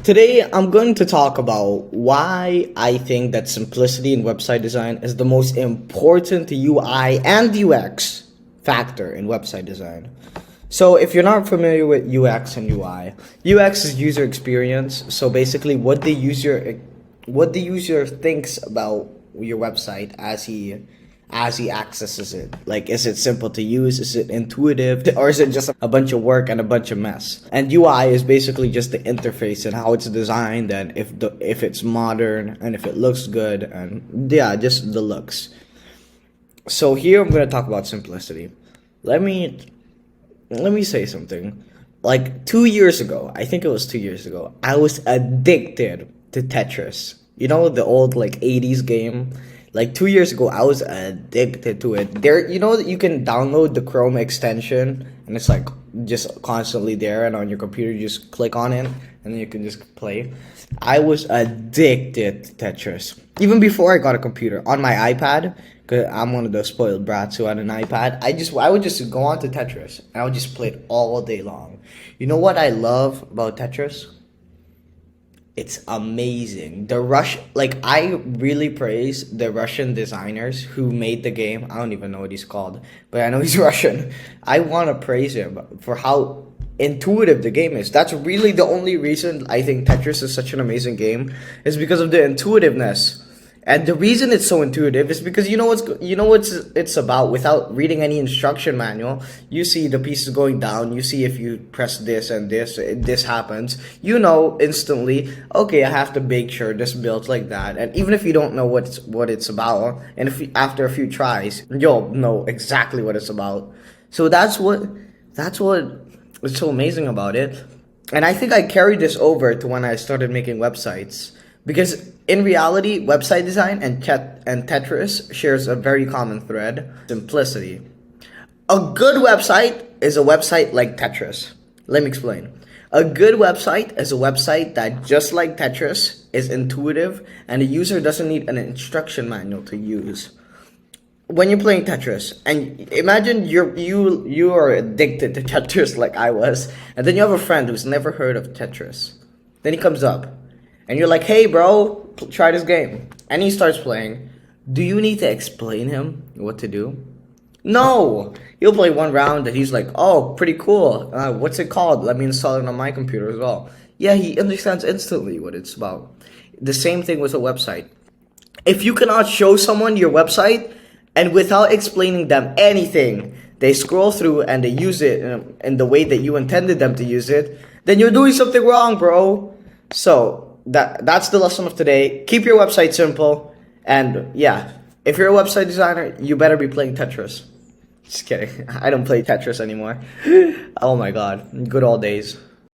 Today, I'm going to talk about why I think that simplicity in website design is the most important UI and UX factor in website design. So, if you're not familiar with UX and UI, UX is user experience. So basically, what the user thinks about your website as he accesses it. Like, is it simple to use? Is it intuitive? Or is it just a bunch of work and a bunch of mess? And UI is basically just the interface and how it's designed, and if it's modern and if it looks good, and yeah, just the looks. So here I'm gonna talk about simplicity. Let me say something. Like 2 years ago, I think it was 2 years ago, I was addicted to Tetris. You know, the old like 80s game. Like 2 years ago, I was addicted to it. There, you know that you can download the Chrome extension, and it's like just constantly there, and on your computer, you just click on it, and then you can just play. I was addicted to Tetris. Even before I got a computer, on my iPad, because I'm one of those spoiled brats who had an iPad, I would just go on to Tetris, and I would just play it all day long. You know what I love about Tetris? It's amazing. I really praise the Russian designers who made the game. I don't even know what he's called, but I know he's Russian. I want to praise him for how intuitive the game is. That's really the only reason I think Tetris is such an amazing game, is because of the intuitiveness. And the reason it's so intuitive is because you know what's it's about without reading any instruction manual. You see the pieces going down. You see if you press this and this happens. You know instantly. Okay, I have to make sure this builds like that. And even if you don't know what it's about, and if after a few tries, you'll know exactly what it's about. So that's what is so amazing about it. And I think I carried this over to when I started making websites. Because in reality, website design and Tetris shares a very common thread: simplicity. A good website is a website like Tetris. Let me explain. A good website is a website that, just like Tetris, is intuitive, and the user doesn't need an instruction manual to use. When you're playing Tetris, and imagine you are addicted to Tetris like I was, and then you have a friend who's never heard of Tetris. Then he comes up, and you're like, "Hey, bro, try this game." And he starts playing. Do you need to explain him what to do? No! He'll play one round and he's like, "Oh, pretty cool. What's it called? Let me install it on my computer as well." Yeah, he understands instantly what it's about. The same thing with a website. If you cannot show someone your website, and without explaining them anything, they scroll through and they use it in the way that you intended them to use it, then you're doing something wrong, bro. So, that's the lesson of today. Keep your website simple, and yeah, if you're a website designer, you better be playing Tetris. Just kidding. I don't play Tetris anymore. Oh my god, good old days.